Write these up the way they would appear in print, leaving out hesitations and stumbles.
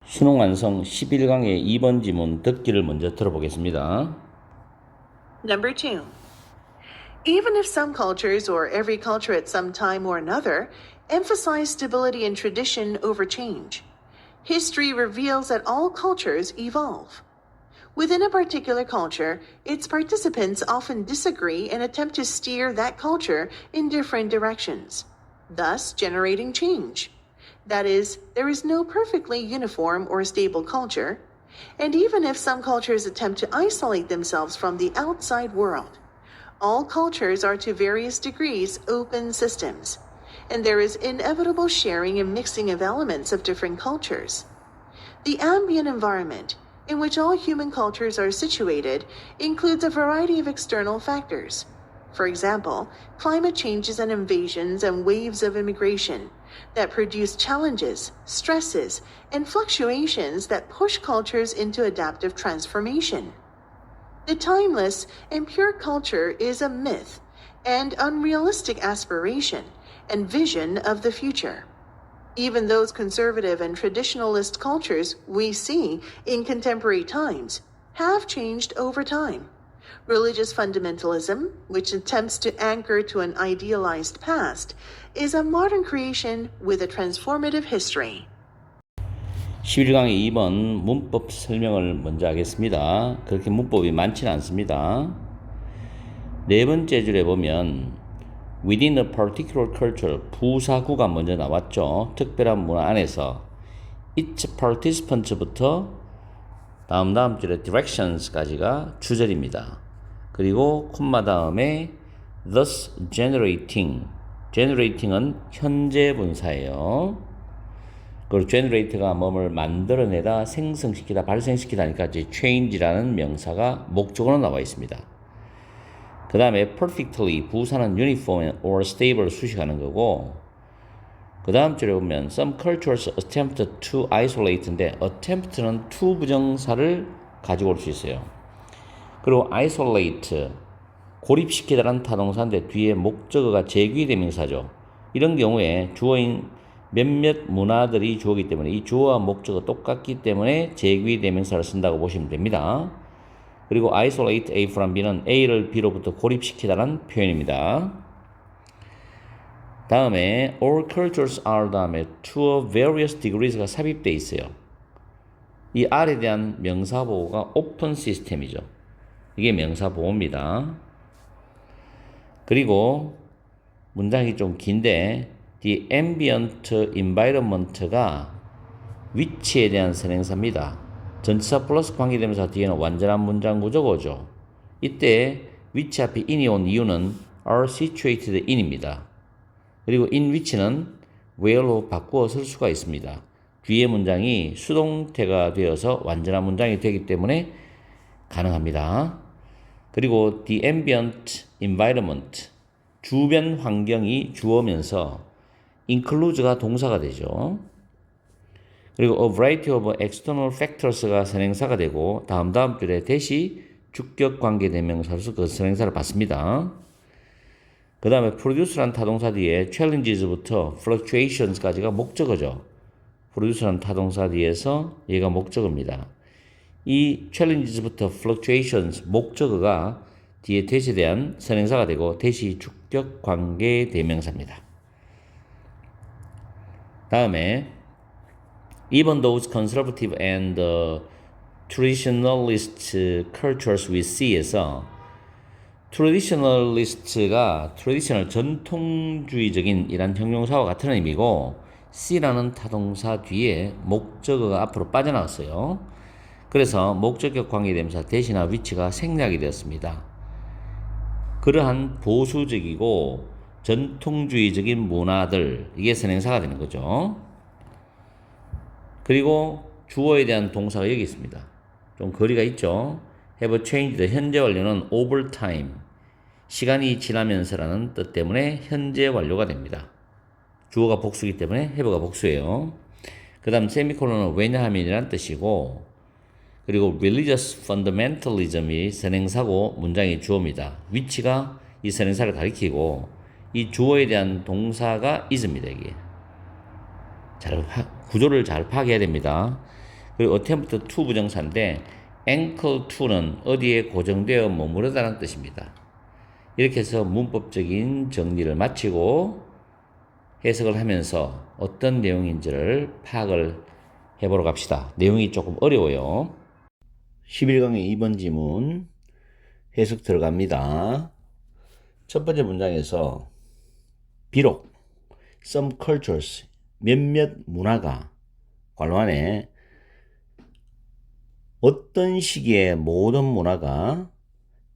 수능 완성 11강의 2번 지문 듣기를 먼저 들어보겠습니다. Number 2. Even if some cultures, or every culture at some time or another, emphasize stability and tradition over change, history reveals that all cultures evolve. Within a particular culture, its participants often disagree and attempt to steer that culture in different directions, thus generating change. That is, there is no perfectly uniform or stable culture, and even if some cultures attempt to isolate themselves from the outside world, all cultures are to various degrees open systems, and there is inevitable sharing and mixing of elements of different cultures. The ambient environment, in which all human cultures are situated, includes a variety of external factors. For example, climate changes and invasions and waves of immigration that produce challenges, stresses, and fluctuations that push cultures into adaptive transformation. The timeless and pure culture is a myth and unrealistic aspiration and vision of the future. Even those conservative and traditionalist cultures we see in contemporary times have changed over time. Religious fundamentalism, which attempts to anchor to an idealized past, is a modern creation with a transformative history. 11강의 2번 문법 설명을 먼저 하겠습니다. 그렇게 문법이 많지는 않습니다. 네 번째 줄에 보면 within a particular culture, 부사구가 먼저 나왔죠. 특별한 문화 안에서 each participant부터 다음 줄에 directions까지가 주절입니다. 그리고 콤마 다음에 thus generating은 현재 분사예요. 그리고 generate가 뭐를 만들어내다, 생성시키다, 발생시키다니까 이제 change라는 명사가 목적어로 나와 있습니다. 그 다음에 perfectly, 부사는 uniform or stable 수식하는 거고, 그 다음 줄에 보면 some cultures attempt to isolate인데 attempt는 to 부정사를 가지고 올 수 있어요. 그리고 isolate, 고립시키다라는 타동사인데 뒤에 목적어가 제귀대명사죠. 이런 경우에 주어인 몇몇 문화들이 주어이기 때문에 이 주어와 목적어 똑같기 때문에 제귀대명사를 쓴다고 보시면 됩니다. 그리고 isolate A from B는 A를 B로부터 고립시키다라는 표현입니다. 다음에 all cultures are 다음에 to various degrees가 삽입되어 있어요. 이 R에 대한 명사보호가 open 시스템이죠. 이게 명사보호입니다. 그리고 문장이 좀 긴데 the ambient environment가 위치에 대한 선행사입니다. 전치사 플러스 관계대명사 뒤에는 완전한 문장 구조어죠. 이때 위치 앞에 in이 온 이유는 are situated in입니다. 그리고 in which는 where로 바꾸어 쓸 수가 있습니다. 뒤에 문장이 수동태가 되어서 완전한 문장이 되기 때문에 가능합니다. 그리고 the ambient environment, 주변 환경이 주어면서 include가 동사가 되죠. 그리고 a variety of external factors가 선행사가 되고 다음 줄에 대시 주격관계대명사로서 그 선행사를 받습니다. 그 다음에 produce라는 타동사 뒤에 challenges부터 fluctuations까지가 목적어죠. produce라는 타동사 뒤에서 얘가 목적어입니다. 이 challenges부터 fluctuations, 목적어가 뒤에 대시에 대한 선행사가 되고 대시 주격 관계 대명사입니다. 다음에 even those conservative and traditionalist cultures we see에서 traditionalist가 traditional 전통주의적인 이란 형용사와 같은 의미고 C라는 타동사 뒤에 목적어가 앞으로 빠져나왔어요. 그래서 목적격 관계대명사 대시나 위치가 생략이 되었습니다. 그러한 보수적이고 전통주의적인 문화들, 이게 선행사가 되는 거죠. 그리고 주어에 대한 동사가 여기 있습니다. 좀 거리가 있죠. have changed, 현재 완료는 over time, 시간이 지나면서라는 뜻 때문에 현재 완료가 됩니다. 주어가 복수이기 때문에 have가 복수예요. 그 다음 세미콜론은 왜냐하면이란 뜻이고, 그리고 religious fundamentalism이 선행사고 문장이 주어입니다. 위치가 이 선행사를 가리키고 이 주어에 대한 동사가 is입니다. 이게 구조를 잘 파악해야 됩니다. 그리고 attempt to 부정사인데 anchor to는 어디에 고정되어 머무르다는 뜻입니다. 이렇게 해서 문법적인 정리를 마치고 해석을 하면서 어떤 내용인지를 파악을 해보러 갑시다. 내용이 조금 어려워요. 11강의 2번 지문 해석 들어갑니다. 첫 번째 문장에서 비록 some cultures 몇몇 문화가 괄호 안에 어떤 시기에 모든 문화가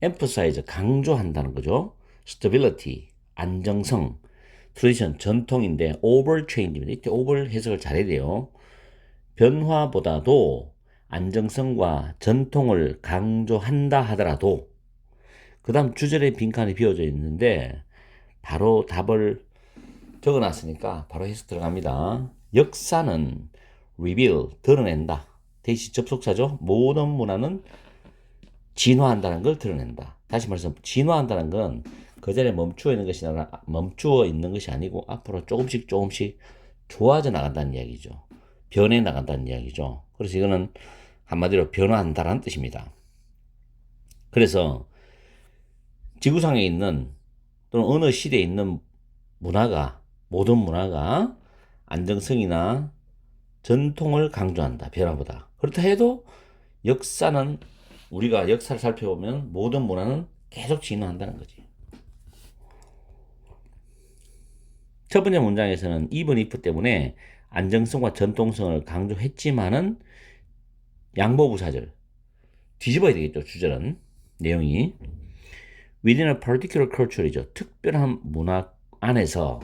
emphasize 강조한다는 거죠. stability 안정성 tradition 전통인데 over change입니다. 이때 over 해석을 잘해야 돼요. 변화보다도 안정성과 전통을 강조한다 하더라도 그 다음 주절에 빈칸이 비어져 있는데 바로 답을 적어놨으니까 바로 해석 들어갑니다. 역사는 reveal 드러낸다. 대시 접속사죠. 모든 문화는 진화한다는 걸 드러낸다. 다시 말해서 진화한다는 건 그 자리에 멈추어 있는 것이 아니고 앞으로 조금씩 좋아져 나간다는 이야기죠. 변해 나간다는 이야기죠. 그래서 이거는 한마디로 변화한다는 뜻입니다. 그래서 지구상에 있는 또는 어느 시대에 있는 문화가 모든 문화가 안정성이나 전통을 강조한다. 변화보다. 그렇다 해도 역사는 우리가 역사를 살펴보면 모든 문화는 계속 진화한다는 거지. 첫 번째 문장에서는 even if 때문에 안정성과 전통성을 강조했지만은 양보부사절 뒤집어야 되겠죠. 주절은 내용이 within a particular culture이죠. 특별한 문화 안에서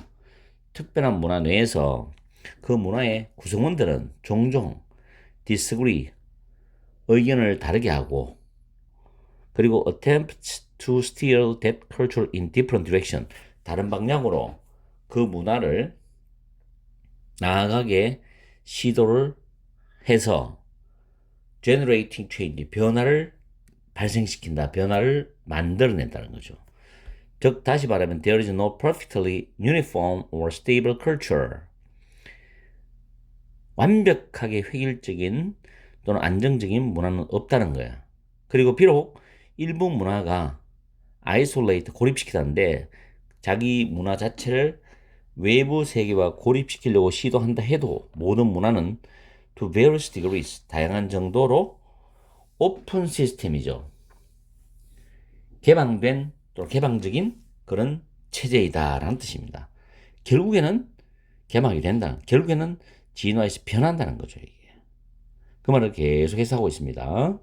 특별한 문화 내에서 그 문화의 구성원들은 종종 disagree 의견을 다르게 하고 그리고 attempt to steer that culture in different direction 다른 방향으로 그 문화를 나아가게 시도를 해서 generating change 변화를 발생시킨다. 변화를 만들어낸다는 거죠. 즉 다시 말하면 there is no perfectly uniform or stable culture. 완벽하게 획일적인 또는 안정적인 문화는 없다는 거야. 그리고 비록 일부 문화가 isolate 고립시키다는데 자기 문화 자체를 외부 세계와 고립시키려고 시도한다 해도 모든 문화는 to various degrees 다양한 정도로 오픈 시스템이죠. 개방된 또는 개방적인 그런 체제이다라는 뜻입니다. 결국에는 개방이 된다. 결국에는 진화해서 변한다는 거죠. 이게. 그 말을 계속 해석하고 있습니다.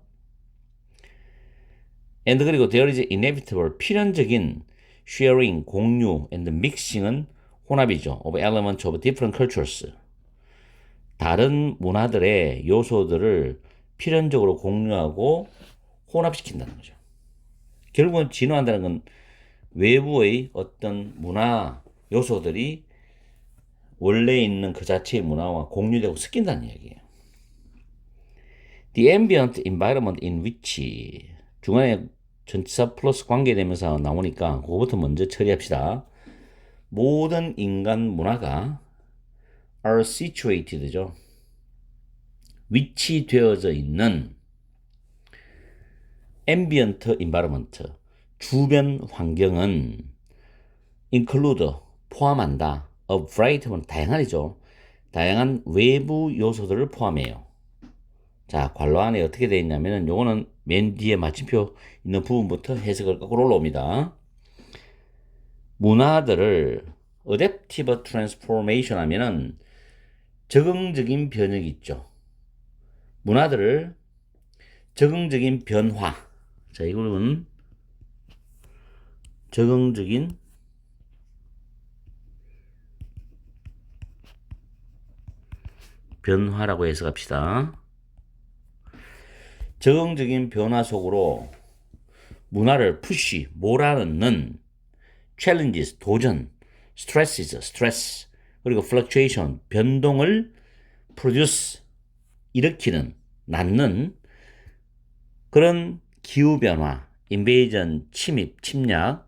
and 그리고 there is inevitable 필연적인 sharing 공유 and mixing은 혼합이죠. of elements of different cultures. 다른 문화들의 요소들을 필연적으로 공유하고 혼합시킨다는 거죠. 결국은 진화한다는 건 외부의 어떤 문화 요소들이 원래 있는 그 자체의 문화와 공유되고 섞인다는 이야기예요. The ambient environment in which 중간에 전치사 플러스 관계되면서 나오니까 그거부터 먼저 처리합시다. 모든 인간 문화가 are situated죠. 위치되어져 있는 ambient environment 주변 환경은 include 포함한다. a variety 다양한이죠. 다양한 외부 요소들을 포함해요. 자, 괄호 안에 어떻게 되어 있냐면은 요거는 맨 뒤에 마침표 있는 부분부터 해석을 거꾸로 올라옵니다. 문화들을 adaptive transformation 하면은 적응적인 변형이 있죠. 문화들을 적응적인 변화. 자, 이거는 적응적인 변화라고 해석합시다. 적응적인 변화 속으로 문화를 푸시, 몰아넣는 challenges, 도전, stresses, 스트레스, 그리고 fluctuation, 변동을 produce, 일으키는, 낳는 그런 기후변화, invasion, 침입, 침략,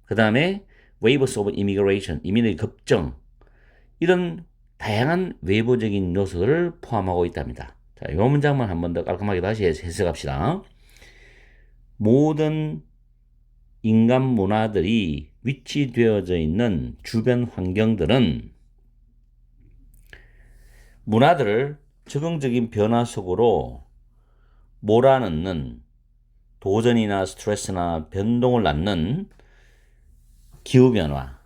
그 다음에 waves of immigration, 이민의 급정, 이런 다양한 외부적인 요소를 포함하고 있답니다. 자, 이 문장만 한 번 더 깔끔하게 다시 해석합시다. 모든 인간 문화들이 위치되어져 있는 주변 환경들은 문화들을 적응적인 변화 속으로 몰아넣는 도전이나 스트레스나 변동을 낳는 기후변화,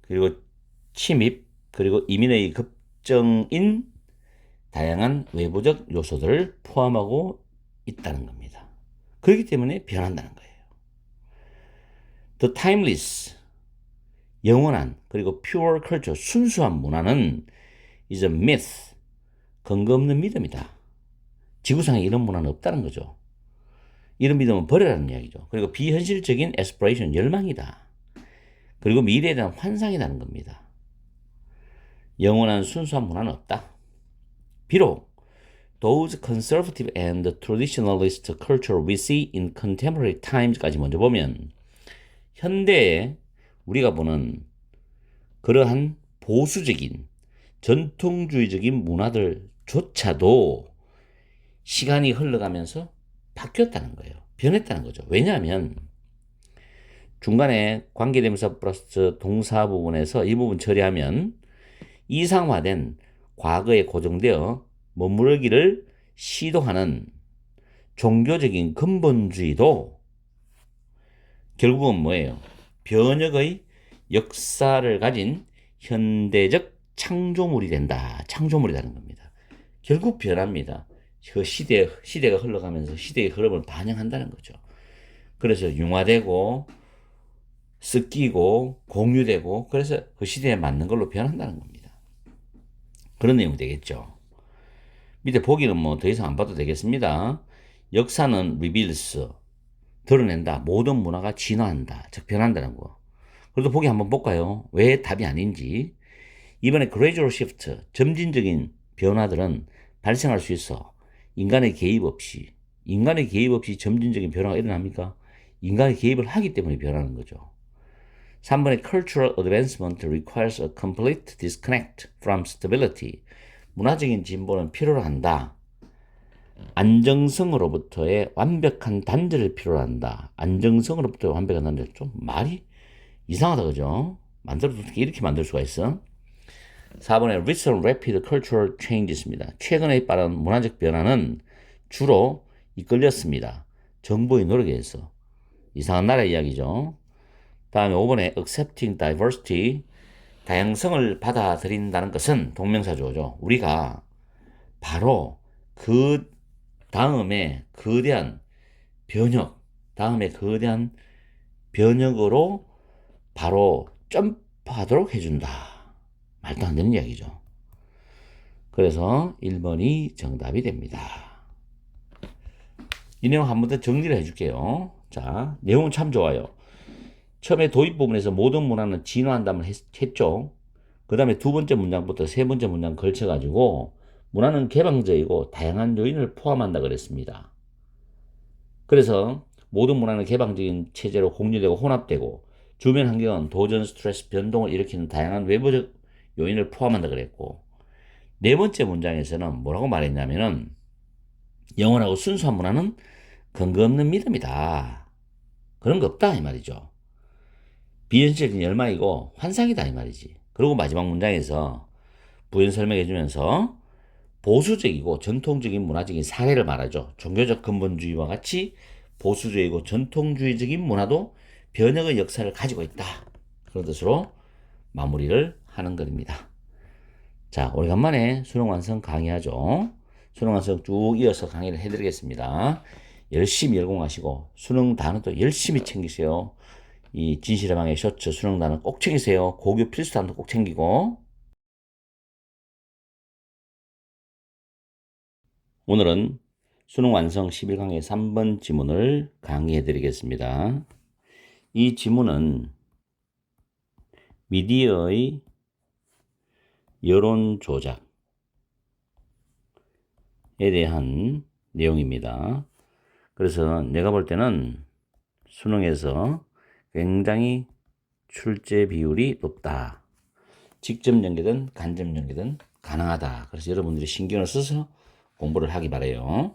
그리고 침입, 그리고 이민의 급증인 다양한 외부적 요소들을 포함하고 있다는 겁니다. 그렇기 때문에 변한다는 거예요. The timeless, 영원한, 그리고 pure culture, 순수한 문화는 is a myth, 근거 없는 믿음이다. 지구상에 이런 문화는 없다는 거죠. 이런 믿음은 버려라는 이야기죠. 그리고 비현실적인 aspiration, 열망이다. 그리고 미래에 대한 환상이라는 겁니다. 영원한 순수한 문화는 없다. 비록 those conservative and traditionalist culture we see in contemporary times까지 먼저 보면 현대에 우리가 보는 그러한 보수적인 전통주의적인 문화들조차도 시간이 흘러가면서 바뀌었다는 거예요. 변했다는 거죠. 왜냐하면 중간에 관계대명사 플러스 동사 부분에서 이 부분 처리하면 이상화된 과거에 고정되어 머무르기를 시도하는 종교적인 근본주의도 결국은 뭐예요? 변혁의 역사를 가진 현대적 창조물이 된다. 창조물이라는 겁니다. 결국 변합니다. 그 시대가 흘러가면서 시대의 흐름을 반영한다는 거죠. 그래서 융화되고 섞이고 공유되고 그래서 그 시대에 맞는 걸로 변한다는 겁니다. 그런 내용이 되겠죠. 밑에 보기는 뭐 더 이상 안 봐도 되겠습니다. 역사는 reveals, 드러낸다. 모든 문화가 진화한다. 즉 변한다는 거. 그래도 보기 한번 볼까요? 왜 답이 아닌지. 이번에 gradual shift, 점진적인 변화들은 발생할 수 있어. 인간의 개입 없이 점진적인 변화가 일어납니까? 인간의 개입을 하기 때문에 변하는 거죠. 3번의 cultural advancement requires a complete disconnect from stability. 문화적인 진보는 필요로 한다. 안정성으로부터의 완벽한 단절을 필요로 한다. 안정성으로부터의 완벽한 단절. 좀 말이 이상하다, 그죠? 만들어도 어떻게 이렇게 만들 수가 있어? 4번의 recent rapid cultural changes입니다. 최근의 빠른 문화적 변화는 주로 이끌렸습니다. 정부의 노력에 의해서. 이상한 나라 이야기죠. 다음에 5번에 accepting diversity, 다양성을 받아들인다는 것은 동명사조죠. 우리가 바로 그 다음에 거대한 변혁으로 바로 점프하도록 해준다. 말도 안 되는 이야기죠. 그래서 1번이 정답이 됩니다. 이 내용 한 번 더 정리를 해줄게요. 자, 내용은 참 좋아요. 처음에 도입 부분에서 모든 문화는 진화한다면 했죠. 그 다음에 두 번째 문장부터 세 번째 문장 걸쳐가지고 문화는 개방적이고 다양한 요인을 포함한다 그랬습니다. 그래서 모든 문화는 개방적인 체제로 공유되고 혼합되고 주변 환경은 도전, 스트레스, 변동을 일으키는 다양한 외부적 요인을 포함한다 그랬고 네 번째 문장에서는 뭐라고 말했냐면은 영원하고 순수한 문화는 근거 없는 믿음이다. 그런 거 없다 이 말이죠. 비현실적인 열망이고 환상이다 이 말이지. 그리고 마지막 문장에서 부연 설명해 주면서 보수적이고 전통적인 문화적인 사례를 말하죠. 종교적 근본주의와 같이 보수적이고 전통주의적인 문화도 변혁의 역사를 가지고 있다. 그런 뜻으로 마무리를 하는 것입니다. 자, 오래간만에 수능 완성 강의하죠. 수능 완성 쭉 이어서 강의를 해드리겠습니다. 열심히 열공하시고 수능 단어도 열심히 챙기세요. 이 진실의 방의 쇼츠 수능 단어 꼭 챙기세요. 고교 필수 단어 꼭 챙기고. 오늘은 수능 완성 11강의 3번 지문을 강의해 드리겠습니다. 이 지문은 미디어의 여론 조작에 대한 내용입니다. 그래서 내가 볼 때는 수능에서 굉장히 출제 비율이 높다. 직접 연계든 간접 연계든 가능하다. 그래서 여러분들이 신경을 써서 공부를 하기 바라요.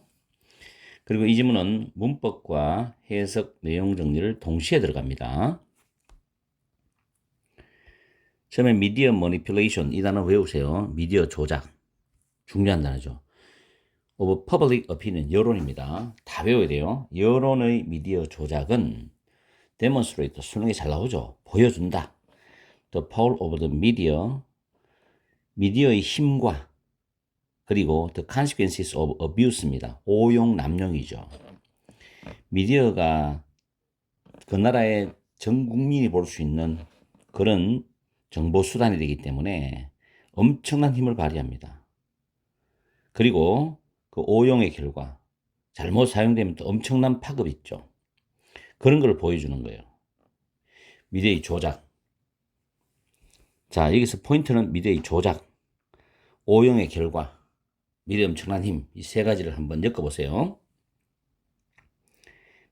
그리고 이 지문은 문법과 해석 내용 정리를 동시에 들어갑니다. 처음에 미디어 머니플레이션 이 단어 외우세요. 미디어 조작. 중요한 단어죠. of public opinion 여론입니다. 다 외워야 돼요. 여론의 미디어 조작은 demonstrate 수능에 잘 나오죠. 보여준다. The power of the media 미디어의 힘과 그리고 the consequences of abuse입니다. 오용 남용이죠. 미디어가 그 나라의 전 국민이 볼 수 있는 그런 정보 수단이 되기 때문에 엄청난 힘을 발휘합니다. 그리고 그 오용의 결과 잘못 사용되면 또 엄청난 파급이 있죠. 그런 걸 보여주는 거예요. 미디어의 조작. 자, 여기서 포인트는 미디어의 조작, 오용의 결과, 미디어의 엄청난 힘, 이 세 가지를 한번 엮어보세요.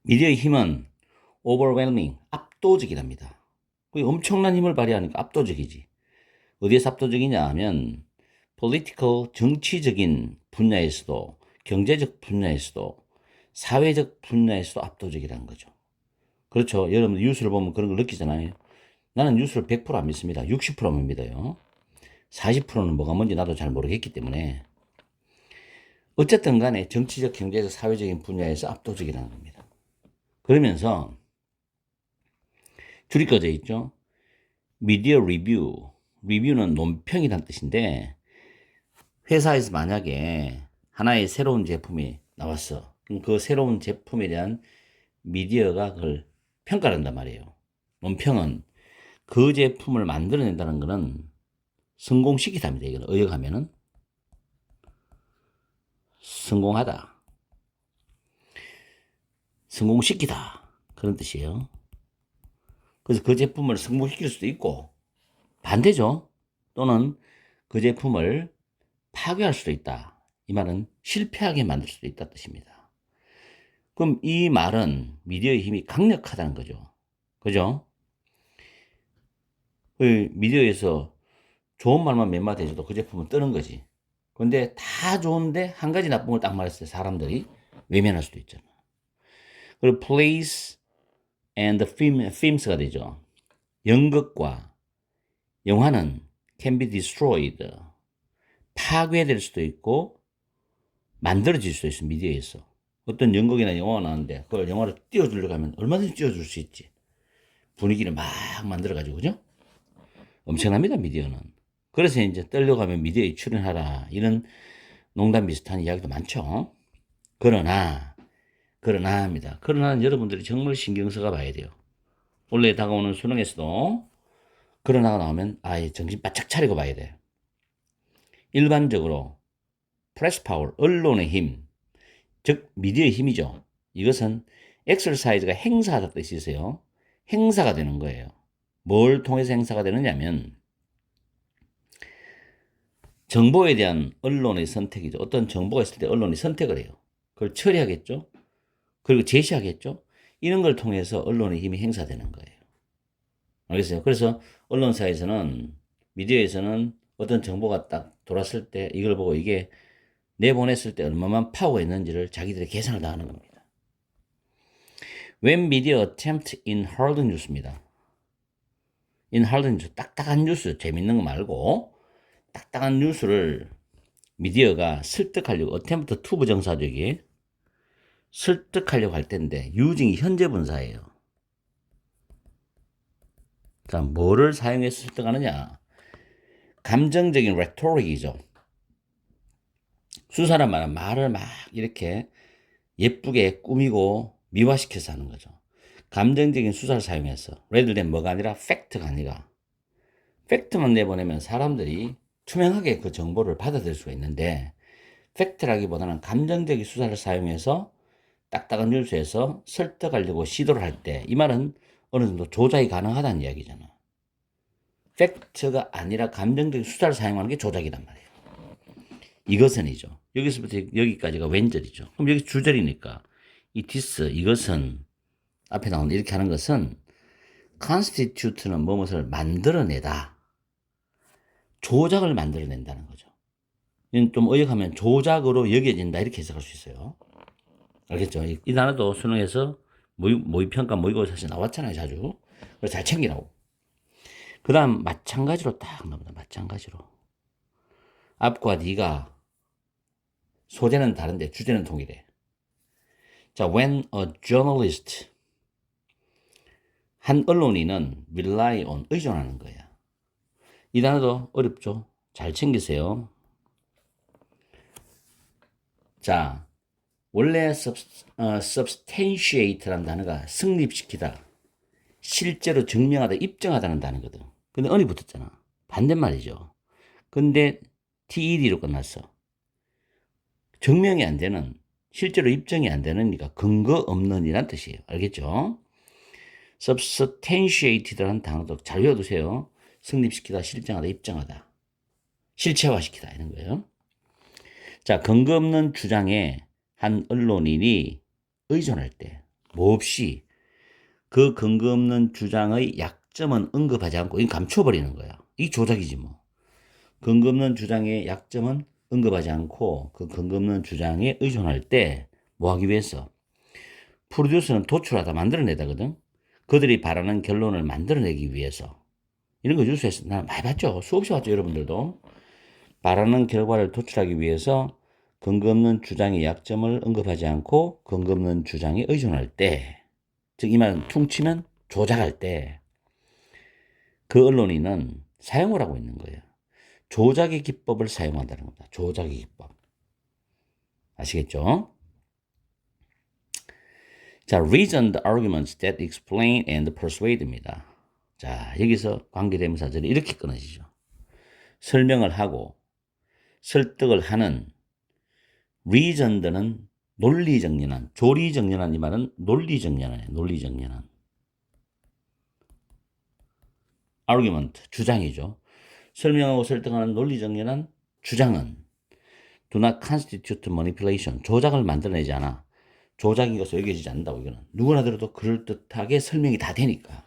미디어의 힘은 overwhelming, 압도적이랍니다. 엄청난 힘을 발휘하니까 압도적이지. 어디에서 압도적이냐 하면 political, 정치적인 분야에서도 경제적 분야에서도 사회적 분야에서도 압도적이라는 거죠. 그렇죠. 여러분 뉴스를 보면 그런 걸 느끼잖아요. 나는 뉴스를 100%안 믿습니다. 60%만 믿어요. 40%는 뭐가 뭔지 나도 잘 모르겠기 때문에 어쨌든 간에 정치적, 경제적, 사회적인 분야에서 압도적이라는 겁니다. 그러면서 줄이 꺼져 있죠. 미디어 리뷰. 리뷰는 논평이란 뜻인데 회사에서 만약에 하나의 새로운 제품이 나왔어. 그럼 그 새로운 제품에 대한 미디어가 그걸 평가를 한단 말이에요. 논평은 그 제품을 만들어낸다는 것은 성공시키답니다. 이건 의역하면은 성공하다. 성공시키다. 그런 뜻이에요. 그래서 그 제품을 성공시킬 수도 있고 반대죠. 또는 그 제품을 파괴할 수도 있다. 이 말은 실패하게 만들 수도 있다 뜻입니다. 그럼 이 말은 미디어의 힘이 강력하다는 거죠. 그죠? 미디어에서 좋은 말만 몇 마디 해줘도 그 제품은 뜨는 거지. 근데 다 좋은데 한 가지 나쁜 걸 딱 말했을 때 사람들이 외면할 수도 있잖아. 그리고 plays and films가 되죠. 연극과 영화는 can be destroyed. 파괴될 수도 있고 만들어질 수도 있어. 미디어에서. 어떤 연극이나 영화가 나왔는데 그걸 영화를 띄워주려고 하면 얼마든지 띄워줄 수 있지. 분위기를 막 만들어가지고 그죠? 엄청납니다. 미디어는. 그래서 이제 떨려가면 미디어에 출연하라 이런 농담 비슷한 이야기도 많죠. 그러나 합니다. 그러나 여러분들이 정말 신경 써가 봐야 돼요. 원래 다가오는 수능에서도 그러나가 나오면 아예 정신 바짝 차리고 봐야 돼요. 일반적으로 프레스 파워, 언론의 힘, 즉 미디어의 힘이죠. 이것은 exercise가 행사하다 뜻이 있어요. 행사가 되는 거예요. 뭘 통해서 행사가 되느냐면 정보에 대한 언론의 선택이죠. 어떤 정보가 있을 때 언론이 선택을 해요. 그걸 처리하겠죠. 그리고 제시하겠죠. 이런 걸 통해서 언론의 힘이 행사되는 거예요. 알겠어요? 그래서 언론사에서는 미디어에서는 어떤 정보가 딱 돌았을 때 이걸 보고 이게 내보냈을 때 얼마만 파워가 있는지를 자기들이 계산을 다 하는 겁니다. When media attempt in hard news입니다. in hard news, 딱딱한 뉴스, 재밌는 거 말고 딱딱한 뉴스를 미디어가 설득하려고 attempt to 부정사죠 이게. 설득하려고 할 때인데 using이 현재 분사예요. 자, 뭐를 사용해서 설득하느냐? 감정적인 rhetoric이죠. 수사란 말은 말을 막 이렇게 예쁘게 꾸미고 미화시켜서 하는 거죠. 감정적인 수사를 사용해서 rather than 뭐가 아니라 팩트가 아니라 팩트만 내보내면 사람들이 투명하게 그 정보를 받아들일 수가 있는데 팩트라기보다는 감정적인 수사를 사용해서 딱딱한 뉴스에서 설득하려고 시도를 할 때 이 말은 어느 정도 조작이 가능하다는 이야기잖아. 팩트가 아니라 감정적인 수사를 사용하는 게 조작이란 말이에요. 이것은이죠. 여기서부터 여기까지가 왼절이죠. 그럼 여기 주절이니까 이 this 이것은 앞에 나오는 이렇게 하는 것은 constitute는 무엇을 만들어내다. 조작을 만들어낸다는 거죠. 이건 좀 어역하면 조작으로 여겨진다 이렇게 해석할 수 있어요. 알겠죠? 이 단어도 수능에서 모의평가 모의고사에서 나왔잖아요, 자주. 그래서 잘 챙기라고. 그 다음 마찬가지로 딱 나옵니다. 마찬가지로. 앞과 뒤가 소재는 다른데 주제는 동일해. 자, when a journalist, 한 언론인은 rely on, 의존하는 거야. 이 단어도 어렵죠? 잘 챙기세요. 자, 원래 substantiate라는 단어가 성립시키다, 실제로 증명하다, 입증하다는 단어거든. 근데 언이 붙었잖아. 반대말이죠. 근데 TED로 끝났어. 증명이 안 되는, 실제로 입증이 안 되는니까 근거 없는 이란 뜻이에요. 알겠죠? substantiated라는 단어도 잘 외워두세요. 성립시키다, 실증하다, 입증하다, 실체화시키다 이런 거예요. 자, 근거 없는 주장에 한 언론인이 의존할 때 몹시 그 근거 없는 주장의 약점은 언급하지 않고 이건 감춰버리는 거야. 이 조작이지 뭐. 근거 없는 주장의 약점은 언급하지 않고 그 근거 없는 주장에 의존할 때 뭐 하기 위해서? 프로듀서는 도출하다, 만들어내다거든. 그들이 바라는 결론을 만들어내기 위해서. 이런 거 뉴스에서 나 많이 봤죠. 수없이 봤죠, 여러분들도. 바라는 결과를 도출하기 위해서 근거 없는 주장의 약점을 언급하지 않고 근거 없는 주장에 의존할 때, 즉 이 말은 퉁치면 조작할 때 그 언론인은 사용을 하고 있는 거예요. 조작의 기법을 사용한다는 겁니다. 조작의 기법. 아시겠죠? 자, reasoned arguments that explain and persuade입니다. 자, 여기서 관계대명사절이 이렇게 끊어지죠. 설명을 하고 설득을 하는, reasoned는 논리정연한, 조리정연한, 이 말은 논리정연한이에요. 논리정연한. argument, 주장이죠. 설명하고 설득하는 논리정연한 주장은 do not constitute manipulation, 조작을 만들어내지 않아. 조작인 것으로 여겨지지 않는다고. 이거는 누구나 들어도 그럴듯하게 설명이 다 되니까.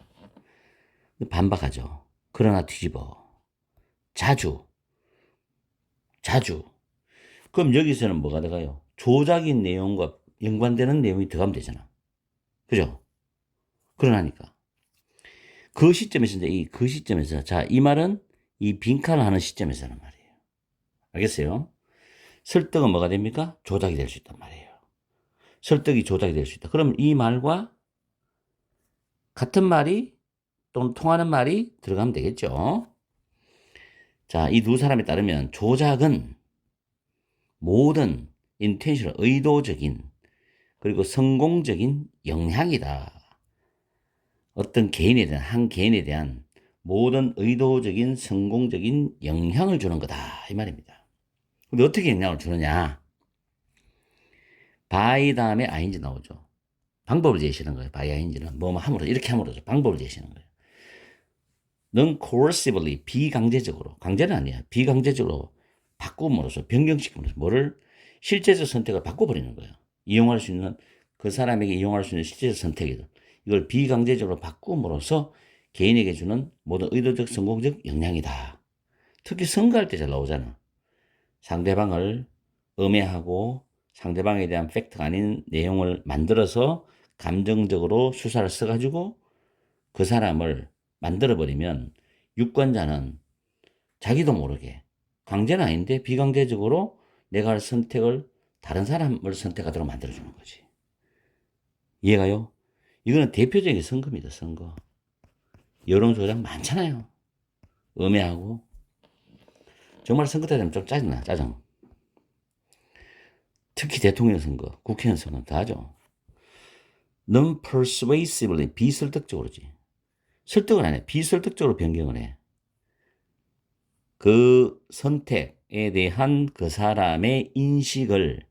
반박하죠. 그러나 뒤집어. 자주. 그럼 여기서는 뭐가 들어가요? 조작인 내용과 연관되는 내용이 들어가면 되잖아. 그죠? 그러나니까. 그 시점에서, 그 시점에서, 자, 이 말은 이 빈칸을 하는 시점에서는 말이에요. 알겠어요? 설득은 뭐가 됩니까? 조작이 될 수 있단 말이에요. 설득이 조작이 될 수 있다. 그럼 이 말과 같은 말이 또는 통하는 말이 들어가면 되겠죠. 자, 이 두 사람에 따르면 조작은 모든 intentional, 의도적인 그리고 성공적인 영향이다. 어떤 개인에 대한, 한 개인에 대한 모든 의도적인 성공적인 영향을 주는 거다 이 말입니다. 근데 어떻게 영향을 주느냐? by 다음에 ing 나오죠. 방법을 제시하는 거예요. by ing는 뭐뭐 함으로, 이렇게 함으로죠. 방법을 제시하는 거예요. non-coercively, 비강제적으로, 강제는 아니야. 비강제적으로 바꿈으로써, 변경시킴으로써 뭐를? 실제적 선택을 바꿔버리는 거예요. 이용할 수 있는, 그 사람에게 이용할 수 있는 실제적 선택이든 이걸 비강제적으로 바꿈으로써 개인에게 주는 모든 의도적 성공적 영향이다. 특히 선거할 때 잘 나오잖아. 상대방을 음해하고 상대방에 대한 팩트가 아닌 내용을 만들어서 감정적으로 수사를 써가지고 그 사람을 만들어버리면 유권자는 자기도 모르게, 강제는 아닌데 비강제적으로 내가 할 선택을 다른 사람을 선택하도록 만들어주는 거지. 이해가요? 이거는 대표적인 선거입니다. 선거. 여론조작 많잖아요. 음해하고. 정말 선거 때 되면 좀 짜증나. 짜증. 특히 대통령 선거, 국회의원 선거 다 하죠. non-persuasively, 비설득적으로지. 설득을 안 해. 비설득적으로 변경을 해. 그 선택에 대한 그 사람의 인식을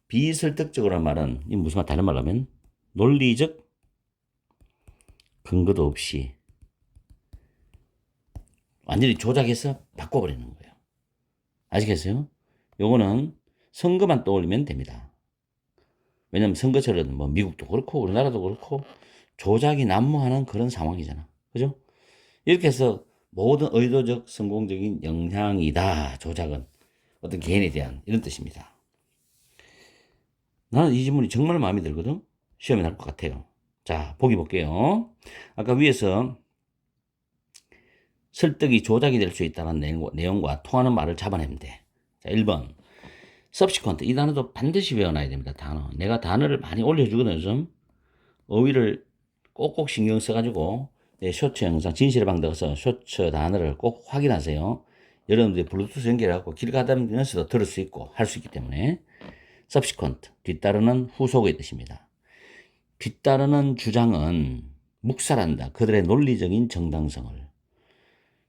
비설득적으로 한 말은, 이 무슨 말, 다른 말로 하면 논리적 근거도 없이 완전히 조작해서 바꿔버리는 거예요. 아시겠어요? 요거는 선거만 떠올리면 됩니다. 왜냐면 선거철에는 뭐 미국도 그렇고 우리나라도 그렇고 조작이 난무하는 그런 상황이잖아. 그죠? 이렇게 해서 모든 의도적 성공적인 영향이다. 조작은 어떤 개인에 대한 이런 뜻입니다. 나는 이 질문이 정말 마음에 들거든. 시험에 나올 것 같아요. 자, 보기 볼게요. 아까 위에서 설득이 조작이 될 수 있다는 내용과 통하는 말을 잡아내면 돼. 자, 1번. subsequent. 이 단어도 반드시 외워놔야 됩니다. 단어. 내가 단어를 많이 올려주거든요. 요즘. 어휘를 꼭꼭 신경 써가지고 내 쇼츠 영상 진실의 방 들어가서 쇼츠 단어를 꼭 확인하세요. 여러분들이 블루투스 연결해갖고 길 가다면서도 들을 수 있고 할 수 있기 때문에 subsequent. 뒤따르는 후속의 뜻입니다. 뒤따르는 주장은 묵살한다. 그들의 논리적인 정당성을.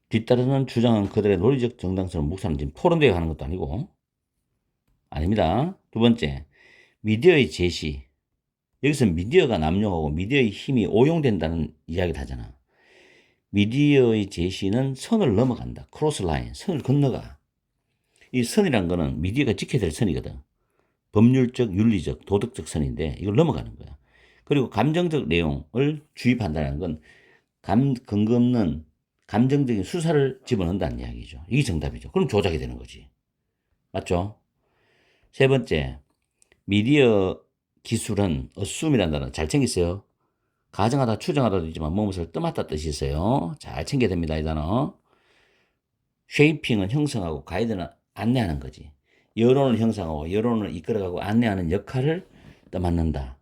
뒤따르는 주장은 그들의 논리적 정당성을 묵살한다. 지금 토론대회 하는 것도 아니고 아닙니다. 두 번째, 미디어의 제시. 여기서 미디어가 남용하고 미디어의 힘이 오용된다는 이야기를 하잖아. 미디어의 제시는 선을 넘어간다. 크로스 라인, 선을 건너가. 이 선이란 거는 미디어가 지켜야 될 선이거든. 법률적, 윤리적, 도덕적 선인데 이걸 넘어가는 거야. 그리고 감정적 내용을 주입한다는 건 근거 없는 감정적인 수사를 집어넣는다는 이야기죠. 이게 정답이죠. 그럼 조작이 되는 거지. 맞죠? 세 번째, 미디어 기술은 assume이라는 단어 잘 챙기세요. 가정하다, 추정하다도 있지만 무엇을 떠맡다 뜻이 있어요. 잘 챙겨야 됩니다. 이 단어. 쉐이핑은 형성하고 가이드는 안내하는 거지. 여론을 형성하고 여론을 이끌어가고 안내하는 역할을 떠맡는다.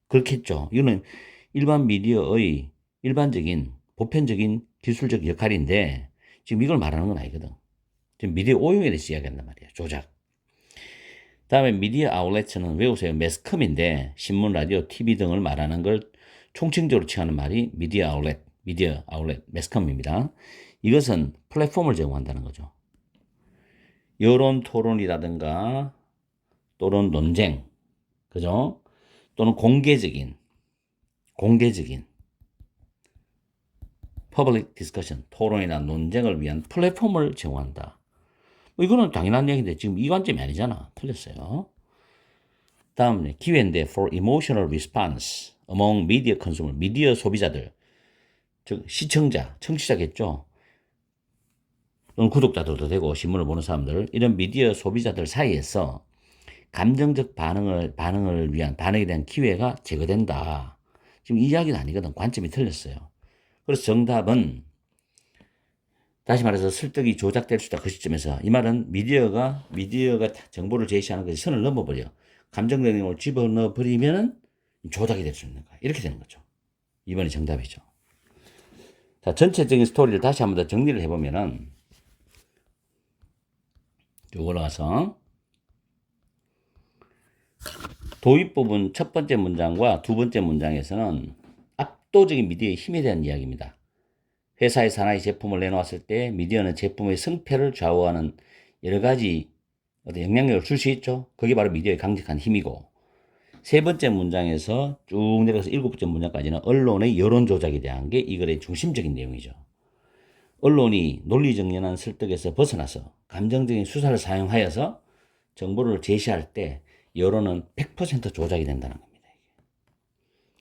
그렇겠죠. 이거는 일반 미디어의 일반적인 보편적인 기술적 역할인데 지금 이걸 말하는 건 아니거든. 지금 미디어 오용에 대해서 이야기한단 말이에요. 조작. 다음에 미디어 아울렛은 외우세요. 매스컴인데 신문, 라디오, TV 등을 말하는 걸 총칭적으로 취하는 말이 미디어 아울렛, 매스컴입니다. 이것은 플랫폼을 제공한다는 거죠. 여론 토론이라든가 또는 논쟁, 그죠? 또는 공개적인 퍼블릭 디스커션, 토론이나 논쟁을 위한 플랫폼을 제공한다. 뭐 이거는 당연한 얘기인데 지금 이 관점이 아니잖아. 틀렸어요. 다음에 기회인데 for emotional response among media consumer, 미디어 소비자들, 즉 시청자, 청취자겠죠. 또는 구독자들도 되고 신문을 보는 사람들, 이런 미디어 소비자들 사이에서 감정적 반응을 위한 반응에 대한 기회가 제거된다. 지금 이 이야기는 아니거든. 관점이 틀렸어요. 그래서 정답은 다시 말해서 설득이 조작될 수 있다. 그 시점에서 이 말은 미디어가 정보를 제시하는 것이 선을 넘어버려. 감정적 내용을 집어넣어 버리면은 조작이 될 수 있는 거야. 이렇게 되는 거죠. 2번이 정답이죠. 자, 전체적인 스토리를 다시 한번 더 정리를 해보면은 쭉 올라가서 도입 부분 첫 번째 문장과 두 번째 문장에서는 압도적인 미디어의 힘에 대한 이야기입니다. 회사의 사나이 제품을 내놓았을 때 미디어는 제품의 승패를 좌우하는 여러 가지 어떤 영향력을 줄 수 있죠. 그게 바로 미디어의 강력한 힘이고, 세 번째 문장에서 쭉 내려가서 일곱 번째 문장까지는 언론의 여론 조작에 대한 게 이 글의 중심적인 내용이죠. 언론이 논리정연한 설득에서 벗어나서 감정적인 수사를 사용하여서 정보를 제시할 때 여론은 100% 조작이 된다는 겁니다.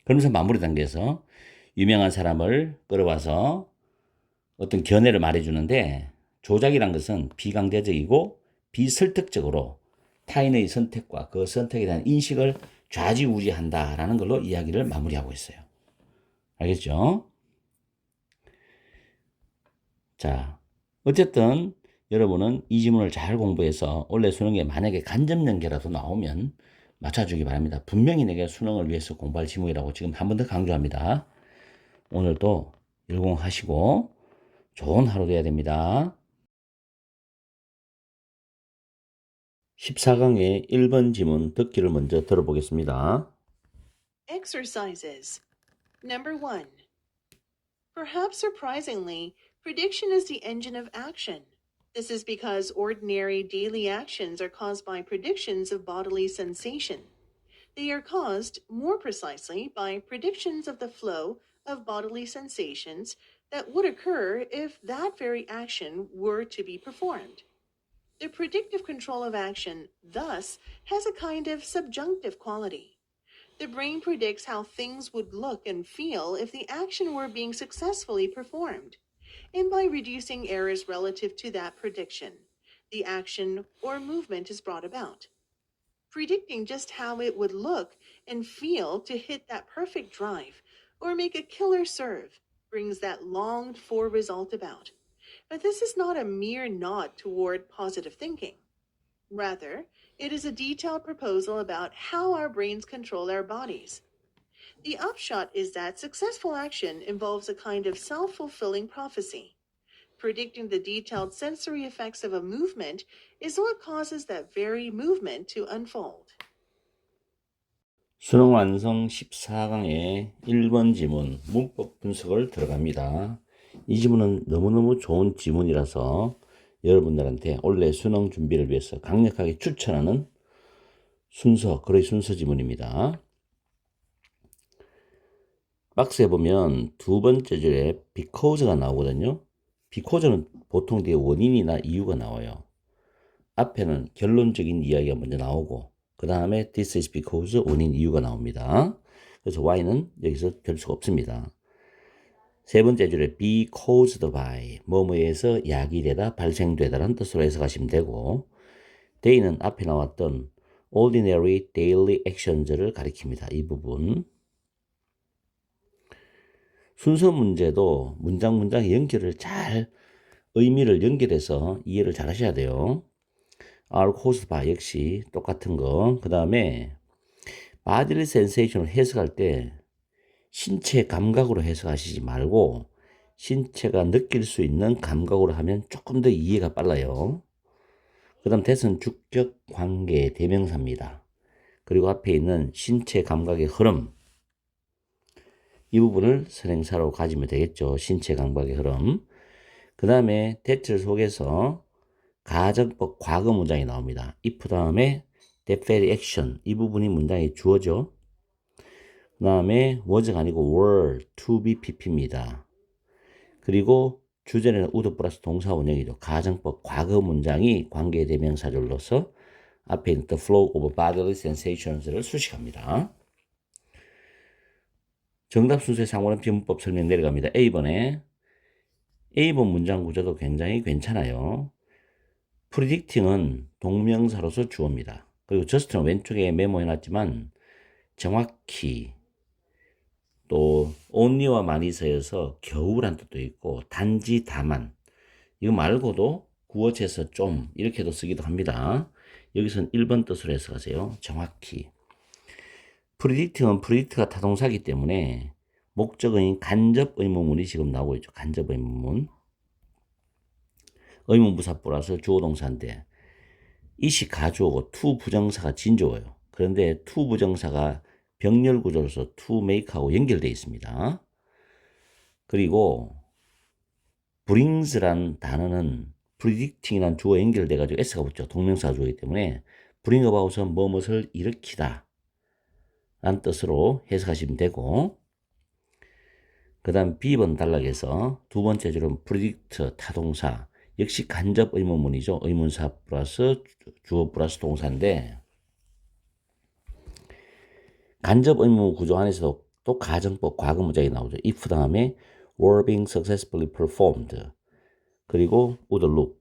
그러면서 마무리 단계에서 유명한 사람을 끌어와서 어떤 견해를 말해주는데, 조작이란 것은 비강제적이고 비설득적으로 타인의 선택과 그 선택에 대한 인식을 좌지우지한다라는 걸로 이야기를 마무리하고 있어요. 알겠죠? 자, 어쨌든 여러분은 이 지문을 잘 공부해서 원래 수능에 만약에 간접 연계라도 나오면 맞춰주기 바랍니다. 분명히 내가 수능을 위해서 공부할 지문이라고 지금 한 번 더 강조합니다. 오늘도 열공하시고 좋은 하루 되어야 됩니다. 14강의 1번 지문 듣기를 먼저 들어보겠습니다. Exercises. Number 1. Perhaps surprisingly, prediction is the engine of action. This is because ordinary daily actions are caused by predictions of bodily sensation. They are caused, more precisely, by predictions of the flow of bodily sensations that would occur if that very action were to be performed. The predictive control of action, thus, has a kind of subjunctive quality. The brain predicts how things would look and feel if the action were being successfully performed. and by reducing errors relative to that prediction, the action or movement is brought about. Predicting just how it would look and feel to hit that perfect drive or make a killer serve brings that longed for result about. But this is not a mere nod toward positive thinking. Rather, it is a detailed proposal about how our brains control our bodies. The upshot is that successful action involves a kind of self fulfilling prophecy. Predicting the detailed sensory effects of a movement is what causes that very movement to unfold. 수능 완성 14강의 1번 지문 문법 분석을 들어갑니다. 이 지문은 너무너무 좋은 지문이라서 여러분들한테 올해 수능 준비를 위해서 강력하게 추천하는 글의 순서 지문입니다. 박스에 보면 두 번째 줄에 because가 나오거든요. because는 보통 뒤에 원인이나 이유가 나와요. 앞에는 결론적인 이야기가 먼저 나오고 그 다음에 this is because 원인 이유가 나옵니다. 그래서 why는 여기서 별 수가 없습니다. 세 번째 줄에 be caused by 뭐뭐에서 야기되다 발생되다라는 뜻으로 해석하시면 되고 they는 앞에 나왔던 ordinary daily actions를 가리킵니다. 이 부분 순서 문제도 문장 연결을 잘 의미를 연결해서 이해를 잘 하셔야 돼요. are caused by 역시 똑같은 거. 그 다음에 bodily sensation을 해석할 때 신체 감각으로 해석하시지 말고 신체가 느낄 수 있는 감각으로 하면 조금 더 이해가 빨라요. 그 다음 that은 주격 관계 대명사입니다. 그리고 앞에 있는 신체 감각의 흐름 이 부분을 선행사로 가지면 되겠죠. 신체 감각의 흐름. 그 다음에 that를 속에서 가정법 과거 문장이 나옵니다. if 다음에 that very action 이 부분이 문장의 주어죠. 그 다음에 was가 아니고 were, to be, pp입니다. 그리고 주제는 would 플러스 동사 원형이죠. 가정법 과거 문장이 관계 대명사절로서 앞에 있는 the flow of bodily sensations를 수식합니다. 정답 순서에 상관없이 문법 설명 내려갑니다. A번에 A번 문장 구조도 굉장히 괜찮아요. predicting은 동명사로서 주어입니다. 그리고 just는 왼쪽에 메모해놨지만 정확히 또 only와 많이서여서 겨우란 뜻도 있고 단지 다만 이거 말고도 구어체에서 좀 이렇게도 쓰기도 합니다. 여기서는 1번 뜻으로 해석하세요. 정확히. predicting은 predict가 타동사이기 때문에 목적어인 간접 의문문이 지금 나오고 있죠. 간접 의문문. 의문부사 플러스 주어동사인데 it이 가주어고 to 부정사가 진주어예요. 그런데 to 부정사가 병렬 구조로서 to make하고 연결되어 있습니다. 그리고 brings란 단어는 predicting이란 주어에 연결돼가지고 s가 붙죠. 동명사 주어이기 때문에 bring about은 무엇을 일으키다 라는 뜻으로 해석하시면 되고 그 다음 B번 단락에서 두 번째 줄은 predict 타동사 역시 간접 의문문이죠. 의문사 플러스 주어 플러스 동사인데 간접 의문 구조 안에서도 또 가정법 과거 문장이 나오죠. if 다음에 were being successfully performed 그리고 would look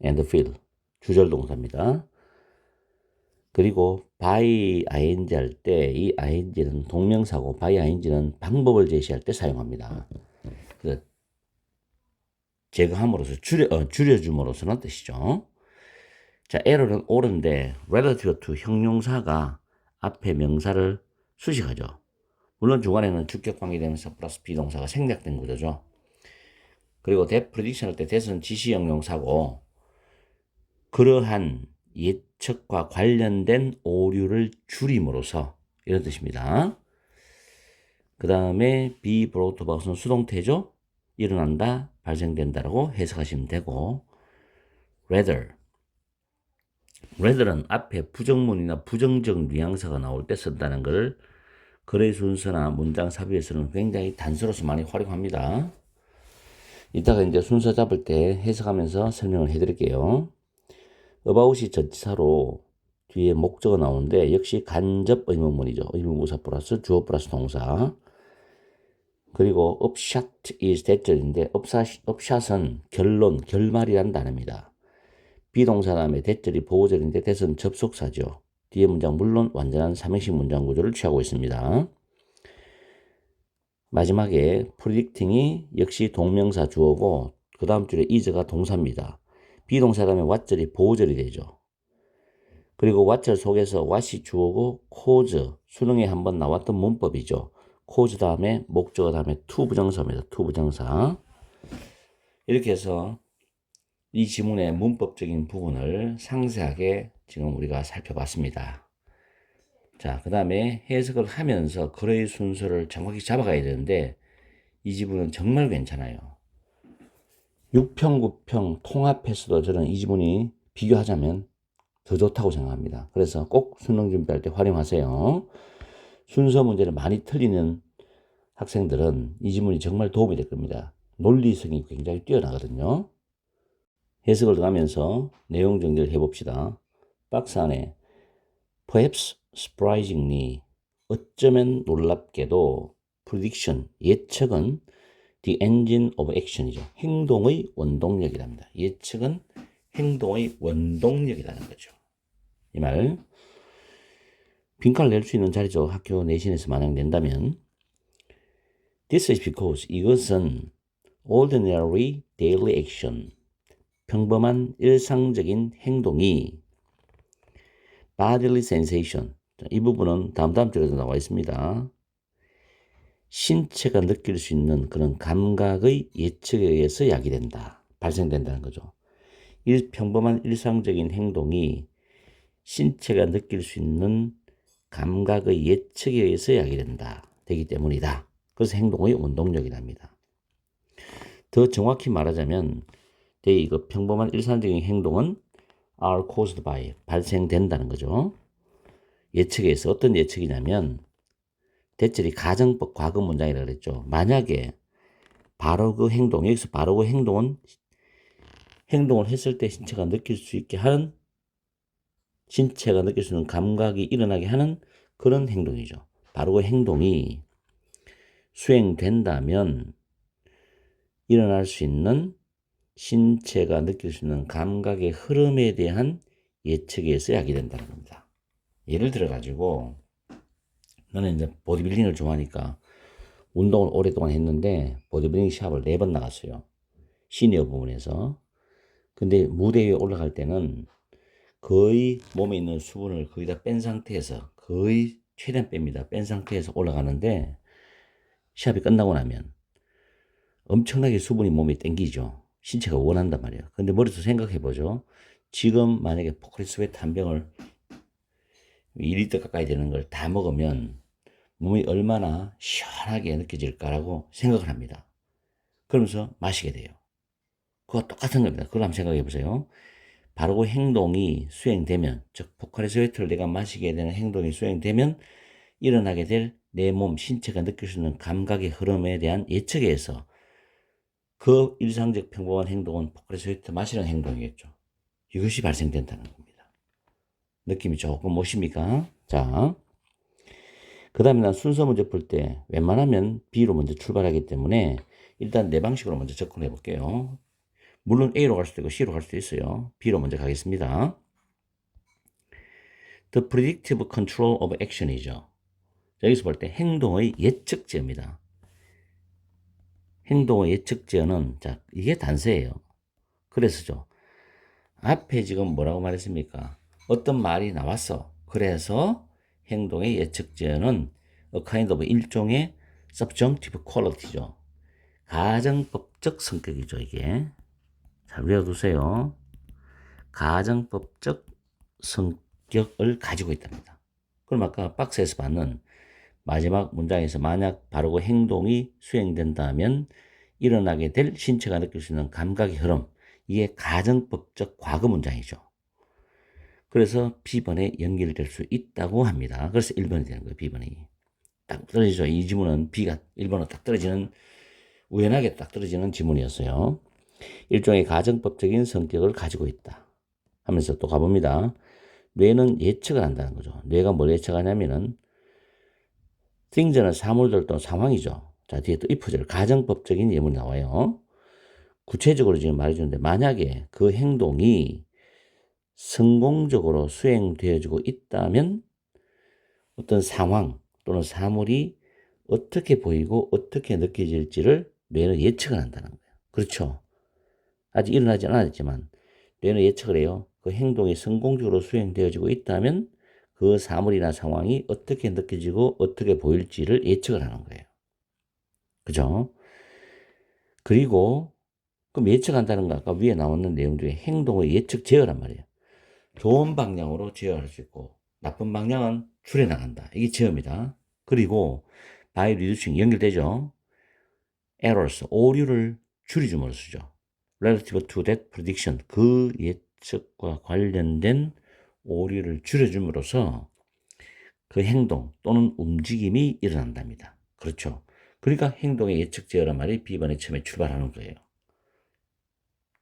and feel 주절 동사입니다. 그리고 by ing 할 때 이 ing는 동명사고 by ing는 방법을 제시할 때 사용합니다. 그래서 제거함으로써 줄여줌으로써는 뜻이죠. 자, error는 옳은데 relative to 형용사가 앞에 명사를 수식하죠. 물론 중간에는 주격 관계대명사 플러스 비동사가 생략된 구조죠. 그리고 that prediction 할 때 that은 지시 형용사고 그러한 예측과 관련된 오류를 줄임으로써 이런 뜻입니다. 그 다음에 be brought about은 수동태죠. 일어난다, 발생된다라고 해석하시면 되고 rather는 앞에 부정문이나 부정적 뉘앙스가 나올 때 쓴다는 것을 글의 순서나 문장 삽입에서는 굉장히 단서로서 많이 활용합니다. 이따가 이제 순서 잡을 때 해석하면서 설명을 해드릴게요. about이 전치사로 뒤에 목적어 나오는데 역시 간접 의문문이죠. 의문부사 플러스 주어 플러스 동사. 그리고 upshot is 대절인데 upshot은 결론, 결말이라는 단어입니다. 비동사 다음에 대절이 보호절인데 that은 접속사죠. 뒤에 문장 물론 완전한 삼행식 문장 구조를 취하고 있습니다. 마지막에 predicting이 역시 동명사 주어고 그 다음 줄에 is가 동사입니다. 비동사 다음에 what절이 보호절이 되죠. 그리고 what절 속에서 what이 주어고 cause, 수능에 한번 나왔던 문법이죠. cause 다음에 목적어 다음에 to 부정사입니다. to 부정사. 이렇게 해서 이 지문의 문법적인 부분을 상세하게 지금 우리가 살펴봤습니다. 자, 그 다음에 해석을 하면서 글의 순서를 정확히 잡아가야 되는데 이 지문은 정말 괜찮아요. 6평, 9평 통합해서도 저는 이 지문이 비교하자면 더 좋다고 생각합니다. 그래서 꼭 수능 준비할 때 활용하세요. 순서 문제를 많이 틀리는 학생들은 이 지문이 정말 도움이 될 겁니다. 논리성이 굉장히 뛰어나거든요. 해석을 들어가면서 내용 정리를 해봅시다. 박스 안에 perhaps surprisingly, 어쩌면 놀랍게도 prediction, 예측은 the engine of action이죠. 행동의 원동력이랍니다. 예측은 행동의 원동력이라는 거죠. 이 말 빈칸을 낼 수 있는 자리죠. 학교 내신에서 만약 낸다면 This is because 이것은 ordinary daily action, 평범한 일상적인 행동이 bodily sensation, 이 부분은 다음 줄에도 나와 있습니다. 신체가 느낄 수 있는 그런 감각의 예측에 의해서 야기된다, 발생된다는 거죠. 평범한 일상적인 행동이 신체가 느낄 수 있는 감각의 예측에 의해서 되기 때문이다. 그래서 행동의 원동력이랍니다. 더 정확히 말하자면 이거 평범한 일상적인 행동은 are caused by, 발생된다는 거죠. 예측에 의해서 어떤 예측이냐면 대절이 가정법 과거 문장이라고 그랬죠. 만약에 바로 그 행동, 여기서 바로 그 행동을 했을 때 신체가 느낄 수 있는 감각이 일어나게 하는 그런 행동이죠. 바로 그 행동이 수행된다면 일어날 수 있는 신체가 느낄 수 있는 감각의 흐름에 대한 예측에 의해서 야기된다는 겁니다. 예를 들어가지고 나는 이제 보디빌딩을 좋아하니까 운동을 오랫동안 했는데 보디빌딩 시합을 4번 나갔어요. 시니어 부분에서. 근데 무대 위에 올라갈 때는 거의 몸에 있는 수분을 거의 다 뺀 상태에서 거의 최대한 뺍니다. 뺀 상태에서 올라가는데 시합이 끝나고 나면 엄청나게 수분이 몸에 땡기죠. 신체가 원한단 말이에요. 근데 머릿속에 생각해보죠. 지금 만약에 포카리 스웨트 한 병을 2리터 가까이 되는 걸 다 먹으면 몸이 얼마나 시원하게 느껴질까라고 생각을 합니다. 그러면서 마시게 돼요. 그거 똑같은 겁니다. 그걸 한번 생각해 보세요. 바로 그 행동이 수행되면, 즉 포카리 스웨트를 내가 마시게 되는 행동이 수행되면 일어나게 될 내 몸, 신체가 느낄 수 있는 감각의 흐름에 대한 예측에 의해서 그 일상적 평범한 행동은 포카리 스웨트 마시는 행동이겠죠. 이것이 발생된다는 겁니다. 느낌이 조금 오십니까? 자, 그 다음에 난 순서 문제 풀 때 웬만하면 B로 먼저 출발하기 때문에 일단 내 방식으로 먼저 접근해 볼게요. 물론 A로 갈 수도 있고 C로 갈 수도 있어요. B로 먼저 가겠습니다. The predictive control of action이죠. 여기서 볼 때 행동의 예측제입니다. 행동의 예측제어는 자, 이게 단서예요. 그래서죠. 앞에 지금 뭐라고 말했습니까? 어떤 말이 나왔어. 그래서 행동의 예측제어는 a kind of 일종의 subjunctive quality죠. 가정법적 성격이죠, 이게. 잘 외워두세요. 가정법적 성격을 가지고 있답니다. 그럼 아까 박스에서 봤는 마지막 문장에서 만약 바로 그 행동이 수행된다면 일어나게 될 신체가 느낄 수 있는 감각의 흐름, 이게 가정법적 과거 문장이죠. 그래서 B번에 연결될 수 있다고 합니다. 그래서 1번이 되는 거예요. B번이. 딱 떨어지죠. 이 지문은 B가 1번으로 딱 떨어지는, 우연하게 딱 떨어지는 지문이었어요. 일종의 가정법적인 성격을 가지고 있다 하면서 또 가봅니다. 뇌는 예측을 한다는 거죠. 뇌가 뭘 예측하냐면은 things는 사물들 또는 상황이죠. 자, 뒤에 또 if절 가정법적인 예문이 나와요. 구체적으로 지금 말해주는데 만약에 그 행동이 성공적으로 수행되어지고 있다면 어떤 상황 또는 사물이 어떻게 보이고 어떻게 느껴질지를 뇌는 예측을 한다는 거예요. 그렇죠? 아직 일어나지 않았지만 뇌는 예측을 해요. 그 행동이 성공적으로 수행되어지고 있다면 그 사물이나 상황이 어떻게 느껴지고 어떻게 보일지를 예측을 하는 거예요. 그죠? 그리고 그럼 예측한다는 거 아까 위에 나오는 내용 중에 행동의 예측 제어란 말이에요. 좋은 방향으로 제어할 수 있고 나쁜 방향은 줄여나간다. 이게 제어입니다. 그리고 by reducing 연결되죠. errors, 오류를 줄여줌으로써죠. relative to that prediction, 그 예측과 관련된 오류를 줄여줌으로써 그 행동 또는 움직임이 일어난답니다. 그렇죠. 그러니까 행동의 예측 제어란 말이 B번의 처음에 출발하는 거예요.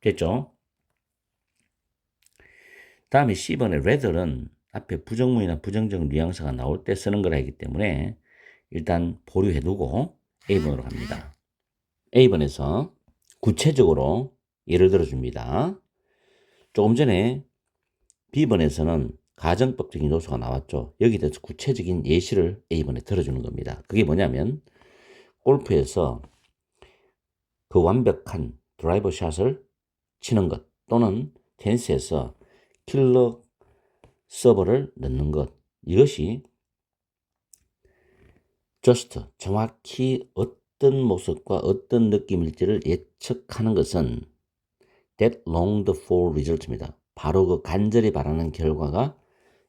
됐죠? 다음에 C번의 rather는 앞에 부정문이나 부정적 뉘앙스가 나올 때 쓰는 거라 하기 때문에 일단 보류해두고 A번으로 갑니다. A번에서 구체적으로 예를 들어줍니다. 조금 전에 B번에서는 가정법적인 요소가 나왔죠. 여기에 대해서 구체적인 예시를 A번에 들어주는 겁니다. 그게 뭐냐면 골프에서 그 완벽한 드라이버 샷을 치는 것 또는 테니스에서 킬러 서버를 넣는 것, 이것이 just 정확히 어떤 모습과 어떤 느낌일지를 예측하는 것은 that longed for result입니다. 바로 그 간절히 바라는 결과가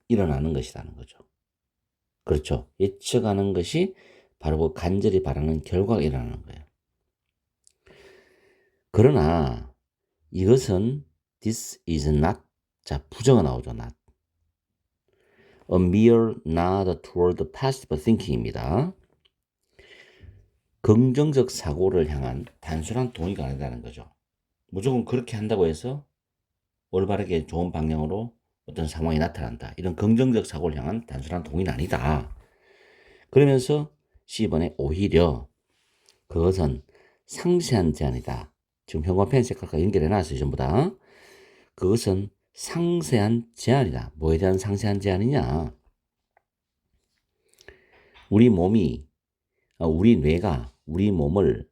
일어나는 것이라는 거죠. 그렇죠. 예측하는 것이 바로 그 간절히 바라는 결과가 일어나는 거예요. 그러나 이것은 this is not, 자 부정어 나오죠. not. a mere nod toward positive thinking입니다. 긍정적 사고를 향한 단순한 동의가 아니라는 거죠. 무조건 그렇게 한다고 해서 올바르게 좋은 방향으로 어떤 상황이 나타난다. 이런 긍정적 사고를 향한 단순한 동의는 아니다. 그러면서 C번에 오히려 그것은 상세한 제안이다. 지금 형광펜 색깔과 연결해놨어요. 전부 다. 그것은 상세한 제안이다. 뭐에 대한 상세한 제안이냐? 우리 뇌가 우리 몸을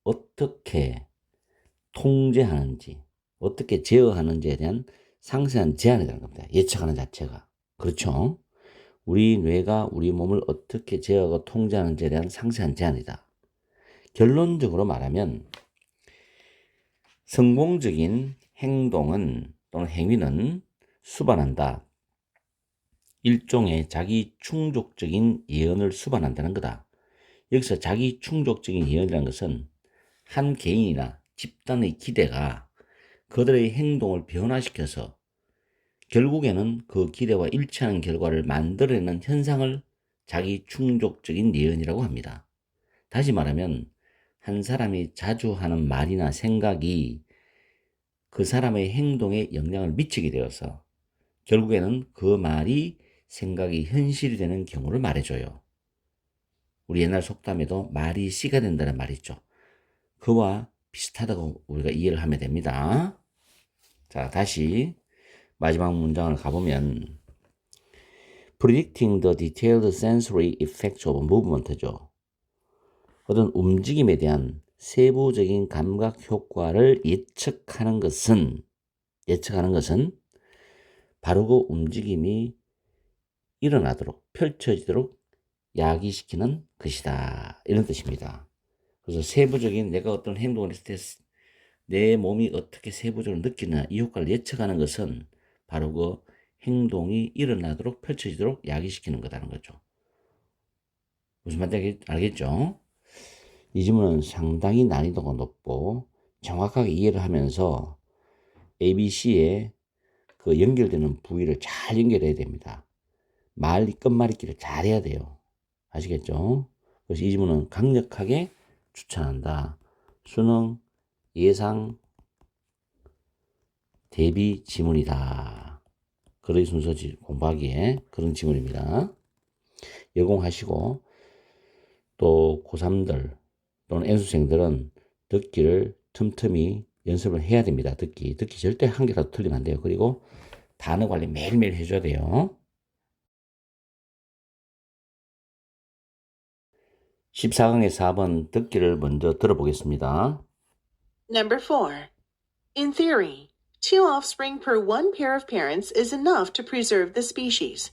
어떻게 통제하는지, 어떻게 제어하는지에 대한 상세한 제안이라는 겁니다. 예측하는 자체가. 그렇죠? 우리 뇌가 우리 몸을 어떻게 제어하고 통제하는지에 대한 상세한 제안이다. 결론적으로 말하면 성공적인 행동은 또는 행위는 수반한다. 일종의 자기 충족적인 예언을 수반한다는 거다. 여기서 자기 충족적인 예언이라는 것은 한 개인이나 집단의 기대가 그들의 행동을 변화시켜서 결국에는 그 기대와 일치하는 결과를 만들어내는 현상을 자기 충족적인 예언이라고 합니다. 다시 말하면 한 사람이 자주 하는 말이나 생각이 그 사람의 행동에 영향을 미치게 되어서 결국에는 그 말이 생각이 현실이 되는 경우를 말해줘요. 우리 옛날 속담에도 말이 씨가 된다는 말이 있죠. 그와 비슷하다고 우리가 이해를 하면 됩니다. 자, 다시 마지막 문장을 가보면 predicting the detailed sensory effects of movement죠. 어떤 움직임에 대한 세부적인 감각 효과를 예측하는 것은 바로 그 움직임이 일어나도록 펼쳐지도록 야기시키는 것이다. 이런 뜻입니다. 그래서 세부적인 내가 어떤 행동을 했을 때 내 몸이 어떻게 세부적으로 느끼느냐 이 효과를 예측하는 것은 바로 그 행동이 일어나도록 펼쳐지도록 야기시키는 거라는 거죠. 무슨 말인지 알겠죠? 이 질문은 상당히 난이도가 높고 정확하게 이해를 하면서 ABC의 그 연결되는 부위를 잘 연결해야 됩니다. 끝말잇기를 잘 해야 돼요. 아시겠죠? 그래서 이 질문은 강력하게 추천한다. 수능 예상 대비 지문이다. 그의 순서 공부하기에 그런 지문입니다. 여공하시고 또 고3들 또는 N수생들은 듣기를 틈틈이 연습을 해야 됩니다. 듣기 절대 한 개라도 틀리면 안 돼요. 그리고 단어 관리 매일매일 해줘야 돼요. 14강의 4번 듣기를 먼저 들어보겠습니다. Number 4. In theory, 2 offspring per 1 pair of parents is enough to preserve the species.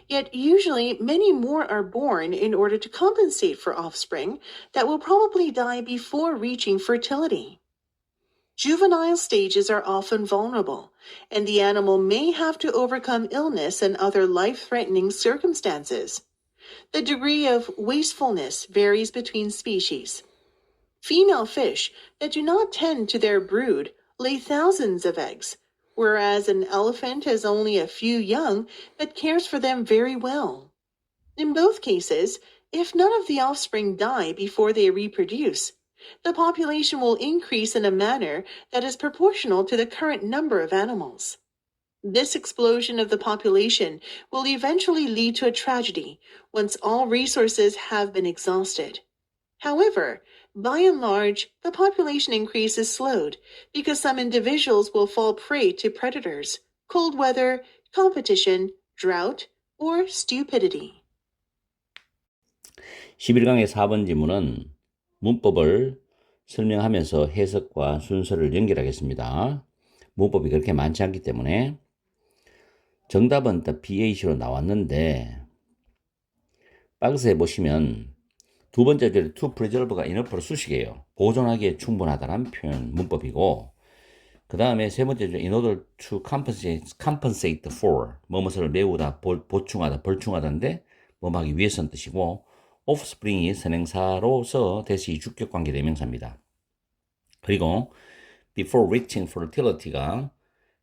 Yet usually many more are born in order to compensate for offspring that will probably die before reaching fertility. Juvenile stages are often vulnerable, and the animal may have to overcome illness and other life-threatening circumstances. The degree of wastefulness varies between species. Female fish that do not tend to their brood lay thousands of eggs, whereas an elephant has only a few young but cares for them very well. In both cases, if none of the offspring die before they reproduce, the population will increase in a manner that is proportional to the current number of animals. This explosion of the population will eventually lead to a tragedy once all resources have been exhausted. However, by and large, the population increase is slowed because some individuals will fall prey to predators, cold weather, competition, drought, or stupidity. 11강의 4번 지문은 문법을 설명하면서 해석과 순서를 연결하겠습니다. 문법이 그렇게 많지 않기 때문에 정답은 BAC로 나왔는데 박스에 보시면 두 번째 절에 to preserve가 enough로 수식이에요. 보존하기에 충분하다는 표현 문법이고 그 다음에 세 번째 절 in order to compensate for 뭐뭇을 메우다, 보충하다, 벌충하다인데 뭐하기 위해서는 뜻이고 offspring이 선행사로서 대시 주격관계 대명사입니다. 그리고 before reaching fertility가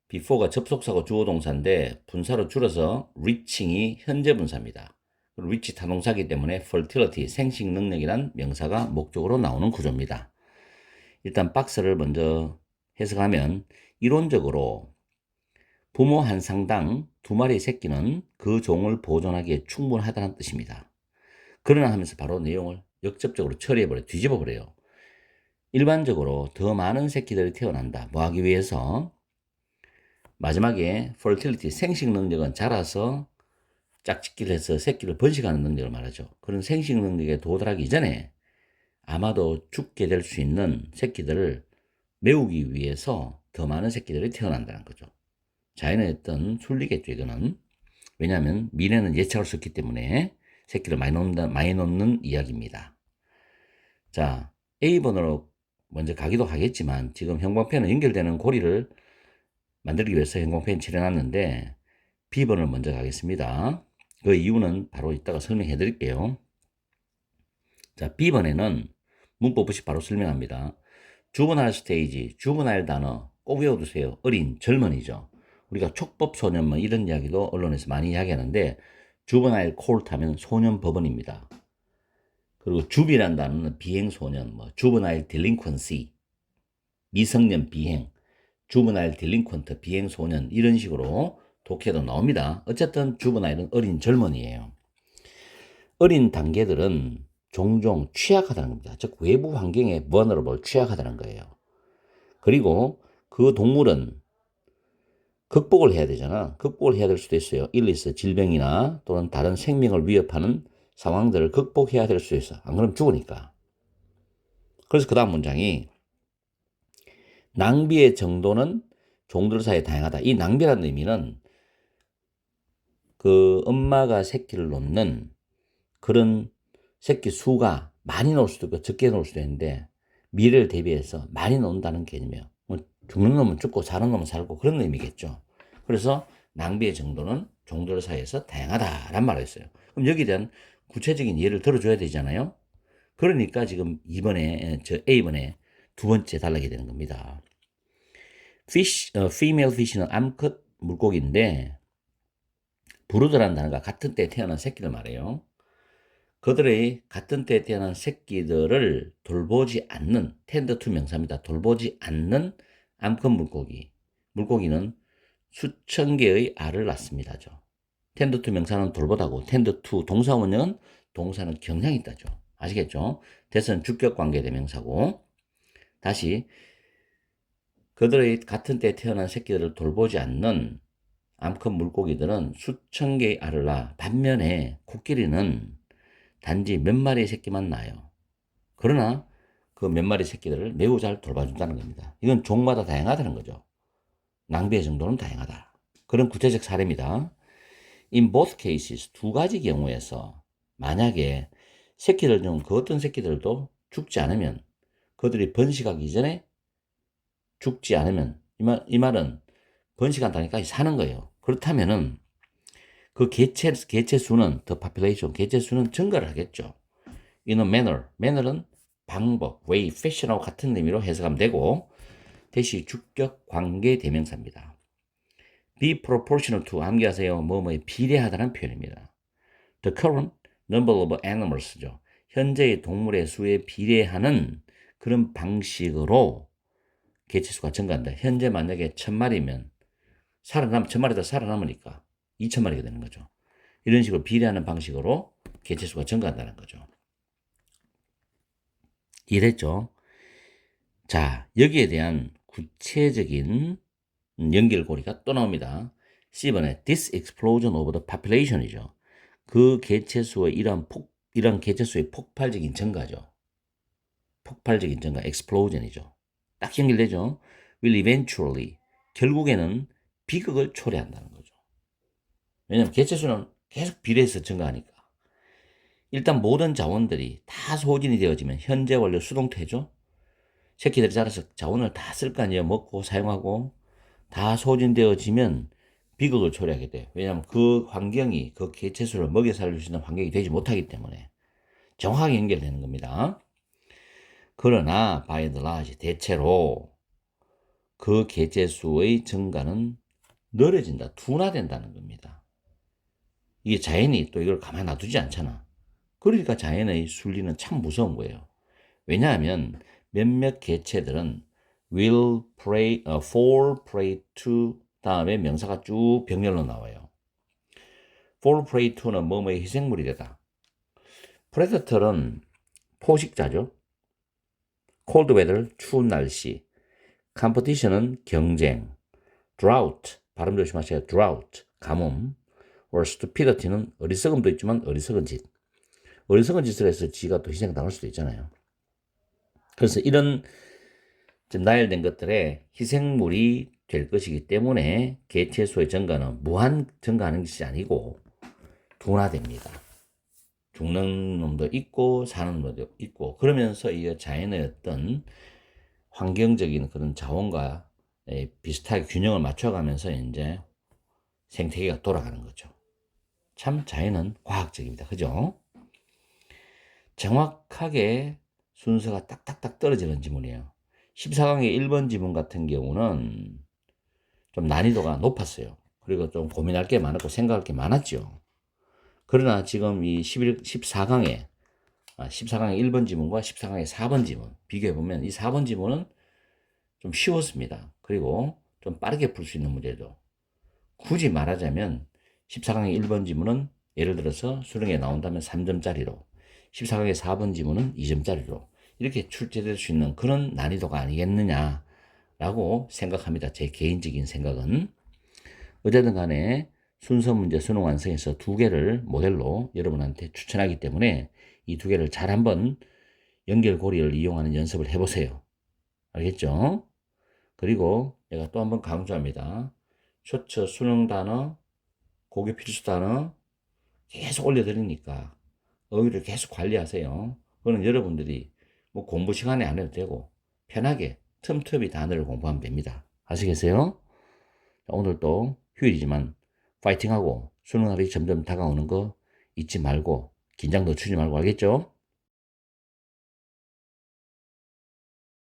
before가 접속사고 주어동사인데 분사로 줄여서 reaching이 현재 분사입니다. reach 타동사이기 때문에 fertility 생식 능력이란 명사가 목적으로 나오는 구조입니다. 일단 박스를 먼저 해석하면 이론적으로 부모 한 상당 2마리의 새끼는 그 종을 보존하기에 충분하다는 뜻입니다. 그러나 하면서 바로 내용을 역접적으로 처리해버려요. 뒤집어버려요. 일반적으로 더 많은 새끼들이 태어난다. 뭐 하기 위해서? 마지막에 fertility 생식 능력은 자라서 짝짓기를 해서 새끼를 번식하는 능력을 말하죠. 그런 생식 능력에 도달하기 전에 아마도 죽게 될 수 있는 새끼들을 메우기 위해서 더 많은 새끼들이 태어난다는 거죠. 자연의 어떤 순리겠죠, 이거는. 왜냐하면 미래는 예측할 수 없기 때문에 새끼를 많이 놓는 이야기입니다. 자, A번으로 먼저 가기도 하겠지만 지금 형광펜은 연결되는 고리를 만들기 위해서 형광펜 칠해놨는데 B번을 먼저 가겠습니다. 그 이유는 바로 이따가 설명해 드릴게요. 자, B번에는 문법 없이 바로 설명합니다. 주브나일 스테이지, 주브나일 단어 꼭 외워두세요. 어린, 젊은이죠. 우리가 촉법 소년 뭐 이런 이야기도 언론에서 많이 이야기하는데 주브나일 콜트 하면 소년 법원입니다. 그리고 주비란 단어는 비행 소년, 뭐 주브나일 딜링퀀시, 미성년 비행, 주브나일 딜링퀀트 비행 소년 이런 식으로 독해도 나옵니다. 어쨌든 주브나일은 어린 젊은이에요. 어린 단계들은 종종 취약하다는 겁니다. 즉 외부 환경에 vulnerable, 취약하다는 거예요. 그리고 그 동물은 극복을 해야 되잖아. 극복을 해야 될 수도 있어요. 일리스, 질병이나 또는 다른 생명을 위협하는 상황들을 극복해야 될 수도 있어. 안 그러면 죽으니까. 그래서 그 다음 문장이 낭비의 정도는 종들 사이에 다양하다. 이 낭비라는 의미는 그 엄마가 새끼를 놓는 그런 새끼 수가 많이 놓을 수도 있고 적게 놓을 수도 있는데 미래를 대비해서 많이 놓는다는 개념이에요. 뭐 죽는 놈은 죽고 사는 놈은 살고 그런 의미겠죠. 그래서 낭비의 정도는 종들 사이에서 다양하다란 말을 했어요. 그럼 여기에 대한 구체적인 예를 들어줘야 되잖아요. 그러니까 지금 A번에 두 번째 달라게 되는 겁니다. female fish는 암컷 물고기인데 브루드라는 단어가 같은 때에 태어난 새끼를 말해요. 그들의 같은 때에 태어난 새끼들을 돌보지 않는 tend to 명사입니다. 돌보지 않는 암컷 물고기는 수천 개의 알을 낳습니다. tend to 명사는 돌보다고 tend to 동사 원형은 동사는 경향이 있다죠. 아시겠죠? that은 주격관계 대명사고. 다시 그들의 같은 때에 태어난 새끼들을 돌보지 않는 암컷 물고기들은 수천 개의 알을 낳아. 반면에 코끼리는 단지 몇 마리의 새끼만 낳아요. 그러나 그 몇 마리 새끼들을 매우 잘 돌봐준다는 겁니다. 이건 종마다 다양하다는 거죠. 낭비의 정도는 다양하다. 그런 구체적 사례입니다. In both cases, 두 가지 경우에서 만약에 새끼들 중 그 어떤 새끼들도 죽지 않으면, 그들이 번식하기 전에 죽지 않으면, 이 말은 번식한 단계까지 사는 거예요. 그렇다면은 그 개체 수는, the population, 개체 수는 증가를 하겠죠. In a manner, manner은 방법, way, fashion하고 같은 의미로 해석하면 되고, 대시 주격 관계 대명사입니다. be proportional to, 암기하세요. 뭐뭐에 비례하다는 표현입니다. The current number of animals죠. 현재의 동물의 수에 비례하는 그런 방식으로 개체수가 증가한다. 현재 만약에 1000마리면 1000마리 더 살아남으니까 2000마리가 되는 거죠. 이런 식으로 비례하는 방식으로 개체수가 증가한다는 거죠. 이해됐죠? 자, 여기에 대한 구체적인 연결고리가 또 나옵니다. C번에 this explosion of the population이죠. 그 개체수의 이러한 개체수의 폭발적인 증가죠. 폭발적인 증가, explosion이죠. 딱 연결되죠. will eventually, 결국에는 비극을 초래한다는 거죠. 왜냐하면 개체수는 계속 비례해서 증가하니까. 일단 모든 자원들이 다 소진이 되어지면 현재 원료 수동태죠. 새끼들이 자라서 자원을 다 쓸 거 아니에요. 먹고 사용하고 다 소진되어지면 비극을 초래하게 돼요. 왜냐하면 그 환경이 그 개체수를 먹여 살릴 수 있는 환경이 되지 못하기 때문에 정확하게 연결되는 겁니다. 그러나 by and large, 대체로 그 개체수의 증가는 느려진다, 둔화된다는 겁니다. 이게 자연이 또 이걸 가만 놔두지 않잖아. 그러니까 자연의 순리는 참 무서운 거예요. 왜냐하면 몇몇 개체들은 will fall prey to 다음에 명사가 쭉 병렬로 나와요. fall prey to는 뭐뭐의 희생물이 되다. predator는 포식자죠. cold weather, 추운 날씨. competition은 경쟁. drought, 발음 조심하세요. drought, 가뭄. or stupidity는 어리석음도 있지만 어리석은 짓. 어리석은 짓을 해서 지가 또 희생당할 수도 있잖아요. 그래서 이런 좀 나열된 것들의 희생물이 될 것이기 때문에 개체수의 증가는 무한 증가하는 것이 아니고 둔화됩니다. 죽는 놈도 있고 사는 놈도 있고, 그러면서 이 자연의 어떤 환경적인 그런 자원과 비슷하게 균형을 맞춰가면서 이제 생태계가 돌아가는 거죠. 참 자연은 과학적입니다. 그죠? 정확하게 순서가 딱딱딱 떨어지는 지문이에요. 14강의 1번 지문 같은 경우는 좀 난이도가 높았어요. 그리고 좀 고민할 게 많았고 생각할 게 많았죠. 그러나 지금 이 14강의 1번 지문과 14강의 4번 지문 비교해보면 이 4번 지문은 좀 쉬웠습니다. 그리고 좀 빠르게 풀 수 있는 문제도. 굳이 말하자면 14강의 1번 지문은 예를 들어서 수능에 나온다면 3점짜리로, 14강의 4번 지문은 2점짜리로 이렇게 출제될 수 있는 그런 난이도가 아니겠느냐라고 생각합니다. 제 개인적인 생각은. 어쨌든 간에 순서 문제 수능 완성에서 2개를 모델로 여러분한테 추천하기 때문에 이 2개를 잘 한번 연결고리를 이용하는 연습을 해보세요. 알겠죠? 그리고 내가 또 한번 강조합니다. 쇼츠 수능 단어, 고교 필수 단어 계속 올려드리니까 어휘를 계속 관리하세요. 그거는 여러분들이 뭐 공부 시간에 안 해도 되고 편하게 틈틈이 단어를 공부하면 됩니다. 아시겠어요? 오늘 또 휴일이지만 파이팅하고 수능날이 점점 다가오는 거 잊지 말고 긴장 늦추지 말고, 알겠죠?